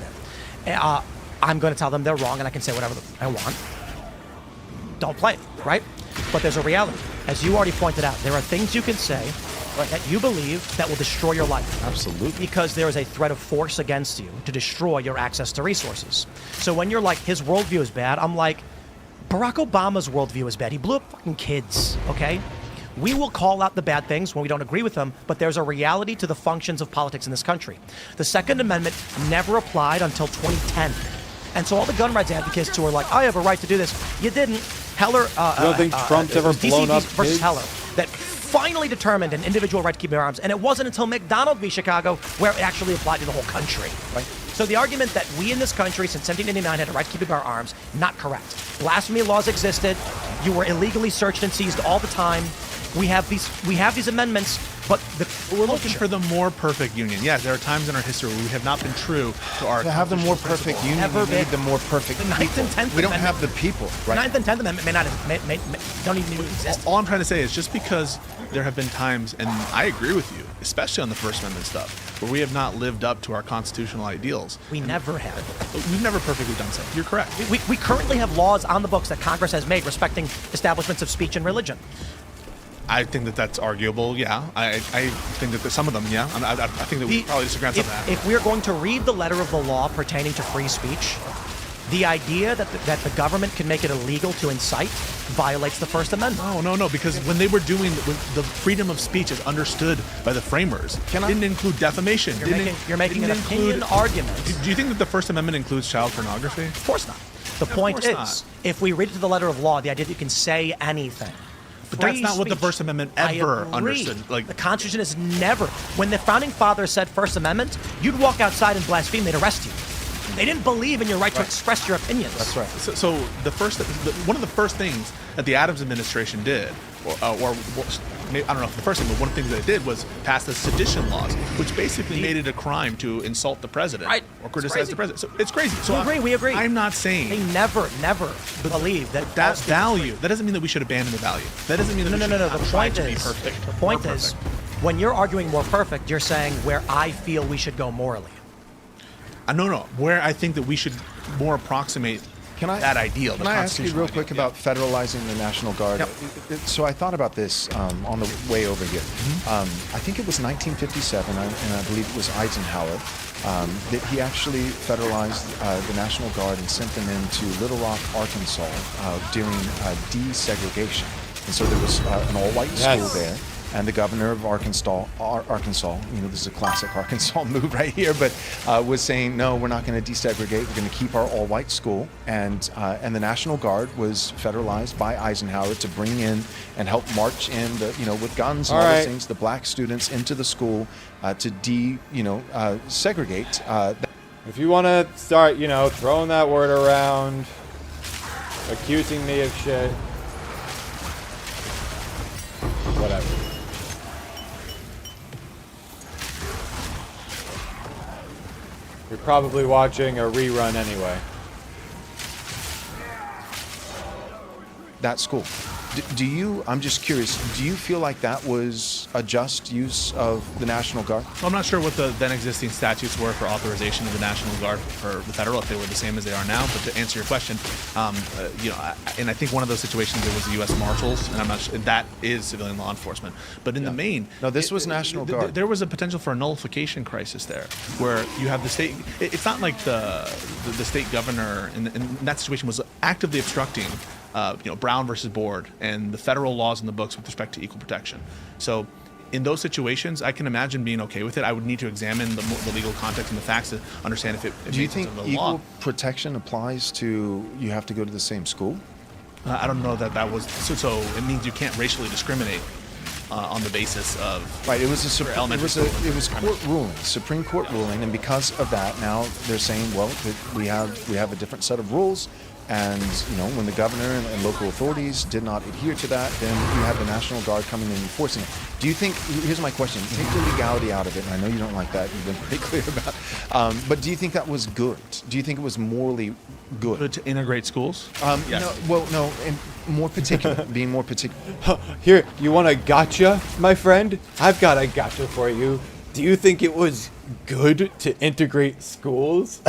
that. I'm going to tell them they're wrong and I can say whatever I want. Don't play, right? But there's a reality. As you already pointed out, there are things you can say that you believe that will destroy your life. Absolutely. Because there is a threat of force against you to destroy your access to resources. So when you're like, his worldview is bad, I'm like, Barack Obama's worldview is bad. He blew up fucking kids, okay? We will call out the bad things when we don't agree with them, but there's a reality to the functions of politics in this country. The Second Amendment never applied until 2010. And so all the gun rights advocates who are like, I have a right to do this, you didn't. Heller, You don't think Trump's ever blown up versus kids? Heller, that finally determined an individual right to keep their arms, and it wasn't until McDonald v. Chicago where it actually applied to the whole country. Right? So the argument that we in this country since 1789 had a right to keep our arms, not correct. Blasphemy laws existed. You were illegally searched and seized all the time. We have these amendments, but We're looking for the more perfect union. Yes, there are times in our history where we have not been true to our To have the more constitutional perfect principles. union, Never we need been. the more perfect The Ninth people. and Tenth We don't Amendment- have the people, The right? Ninth and Tenth Amendment don't even exist. All I'm trying to say is just because there have been times, and I agree with you, especially on the First Amendment stuff, where we have not lived up to our constitutional ideals. We never have. We've never perfectly done so. You're correct. We currently have laws on the books that Congress has made respecting establishments of speech and religion. I think that that's arguable. Yeah, I think that some of them. Yeah, I think that we probably disagree on some of that. If we're going to read the letter of the law pertaining to free speech, the idea that the government can make it illegal to incite violates the First Amendment. No, because when they were doing the freedom of speech is understood by the framers, didn't include defamation. You're making an didn't opinion argument. Do you think that the First Amendment includes child pornography? Of course not. The point course is, not. if we read it to the letter of law, the idea that you can say anything. But that's Free not what the speech. First Amendment I ever agree. understood. Like the Constitution is never. When the founding fathers said First Amendment, you'd walk outside and blaspheme, they'd arrest you. They didn't believe in your right to express your opinions. That's right. So one of the first things that the Adams administration did, or maybe, I don't know if the first thing, but one of the things that it did was pass the sedition laws, which basically made it a crime to insult the president Right. or criticize the president. So it's crazy. So We agree. I'm not saying They never believe that that all students are value. free. That doesn't mean that we should abandon the value. That doesn't mean that we should The not try point to be is, perfect. the point More is, perfect. when you're arguing more perfect, you're saying where I feel we should go morally. No. Where I think that we should more approximate that ideal. Can I ask you real quick about federalizing the National Guard? So I thought about this on the way over here. I think it was 1957, and I believe it was Eisenhower, that he actually federalized the National Guard and sent them into Little Rock, Arkansas during desegregation. And so there was an all-white school there. And the governor of Arkansas, this is a classic Arkansas move right here, but was saying, no, we're not going to desegregate. We're going to keep our all-white school. And the National Guard was federalized by Eisenhower to bring in and help march in, with guns and all those things, the black students into the school to segregate. If you want to start, throwing that word around, accusing me of shit, whatever. You're probably watching a rerun anyway. That school. I'm just curious, do you feel like that was a just use of the National Guard? Well, I'm not sure what the then existing statutes were for authorization of the National Guard for the federal, if they were the same as they are now. But to answer your question, and I think one of those situations it was the U.S. Marshals, and I'm not sure that is civilian law enforcement. But in the main, no, this was National Guard. There was a potential for a nullification crisis there, where you have the state. It's not like the state governor in that situation was actively obstructing. Brown versus Board and the federal laws in the books with respect to equal protection. So in those situations, I can imagine being okay with it. I would need to examine the legal context and the facts to understand if it Do you makes sense think under the equal law. protection applies to you have to go to the same school? I don't know that was so. It means you can't racially discriminate on the basis of Right. It was elementary it was court ruling, Supreme Court ruling, and because of that, now they're saying, well, that we have a different set of rules. And when the governor and local authorities did not adhere to that, then you have the National Guard coming in and enforcing it. Do you think? Here's my question: take the legality out of it. And I know you don't like that. You've been pretty clear about. But do you think that was good? Do you think it was morally good? to integrate schools. Yes. No, and more particular, being more particular. Here, you want a gotcha, my friend? I've got a gotcha for you. Do you think it was good to integrate schools?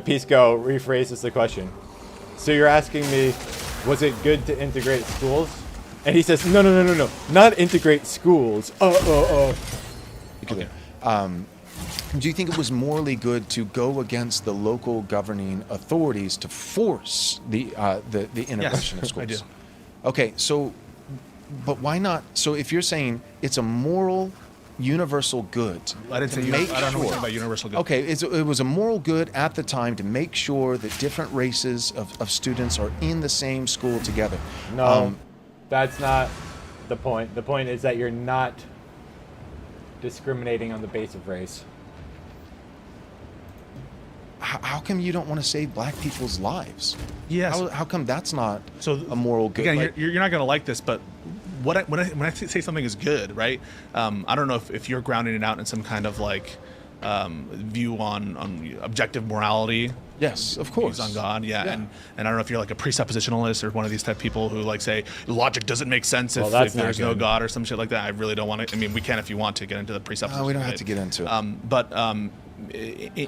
Pisco rephrases the question. So you're asking me, was it good to integrate schools? And he says, no, not integrate schools. Okay. Do you think it was morally good to go against the local governing authorities to force the integration of schools? I do. Okay, so, but why not? So if you're saying it's a moral, universal good, I didn't say I don't know what you're talking about universal good. Okay, it was a moral good at the time to make sure that different races of students are in the same school together. No, that's not the point. The point is that you're not discriminating on the basis of race. How come you don't want to save black people's lives? Yes. How come that's not So a moral good? Again, Like- you're not going to like this, but when I say something is good, right? I don't know if you're grounding it out in some kind of view on objective morality. Yes, of course. Views on God, yeah. And I don't know if you're like a presuppositionalist or one of these type of people who say logic doesn't make sense if there's no God or some shit like that. I really don't want to. I mean, we can if you want to get into the presupposition. No, we don't have to get into it.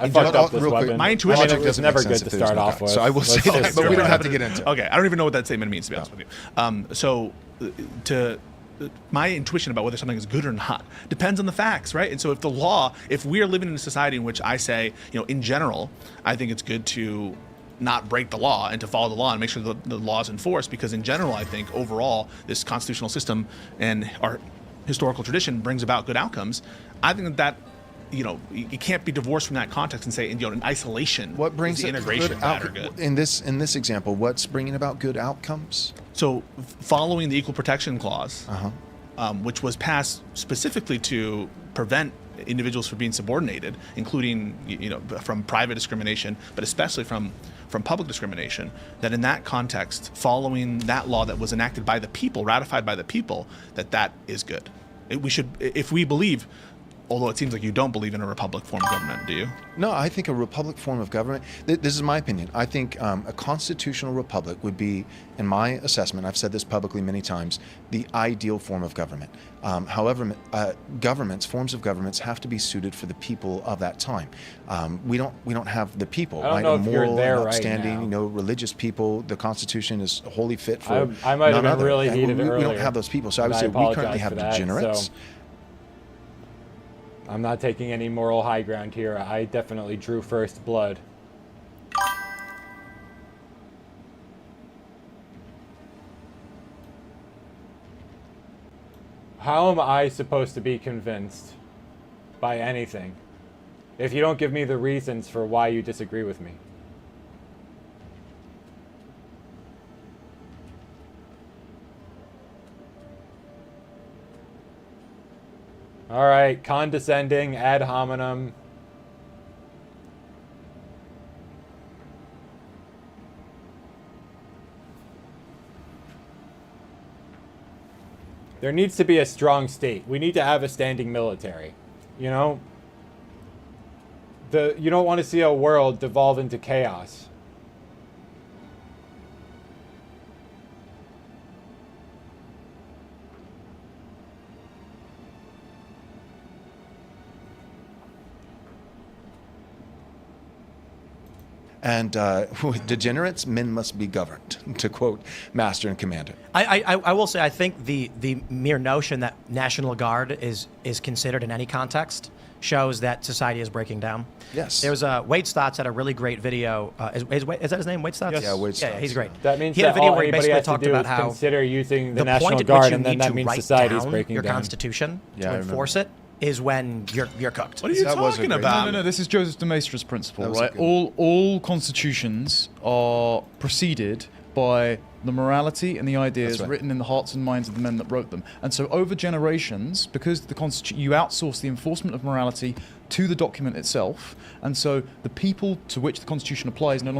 I fucked up this real quick. weapon. My intuition I mean, it was doesn't never make good sense to if there's start no off God. with. So I will Let's say just that, but we do don't it. have to get into it. Okay, I don't even know what that statement means, to be honest with you. So, my intuition about whether something is good or not depends on the facts, right? And so if we are living in a society in which I say, in general, I think it's good to not break the law and to follow the law and make sure that the law is enforced, because in general, I think overall, this constitutional system and our historical tradition brings about good outcomes. I think that you can't be divorced from that context and say, in isolation, What brings is the it integration good matter outcome? good? In this example, what's bringing about good outcomes? So following the Equal Protection Clause which was passed specifically to prevent individuals from being subordinated, including from private discrimination, but especially from public discrimination, that in that context, following that law that was enacted by the people, ratified by the people, that is good. We should, if we believe, although it seems like you don't believe in a republic form of government, do you? No, I think a republic form of government, this is my opinion. I think a constitutional republic would be, in my assessment, I've said this publicly many times, the ideal form of government. However, forms of governments have to be suited for the people of that time. We don't have the people, I don't right? know if you're Moral, there right outstanding, now. Religious people. The Constitution is wholly fit for I might have none been other. really And heated we don't earlier, have those people. So I and would I say we currently apologize have for that, degenerates. so I'm not taking any moral high ground here. I definitely drew first blood. How am I supposed to be convinced by anything if you don't give me the reasons for why you disagree with me? All right, condescending, ad hominem. There needs to be a strong state. We need to have a standing military. You know? You don't want to see a world devolve into chaos. And with degenerates, men must be governed, to quote Master and Commander. I will say I think the mere notion that National Guard is considered in any context shows that society is breaking down. Yes. There was Wade Stotts had a really great video. Is that his name, Wade Stotts? Yes. Yeah, Wade Stotts. Yeah, he's great. That means he had a that video all where he anybody basically has to talked do about is how consider using the the National point at Guard, which you and then need that to means write society's down breaking your down. Constitution Yeah, I to enforce it is when you're cooked. What are you That was a talking great- about? No, this is Joseph de Maistre's principle, That was a right? good- All constitutions are preceded by the morality and the ideas That's right. written in the hearts and minds of the men that wrote them. And so over generations, because the you outsource the enforcement of morality to the document itself, and so the people to which the Constitution applies no longer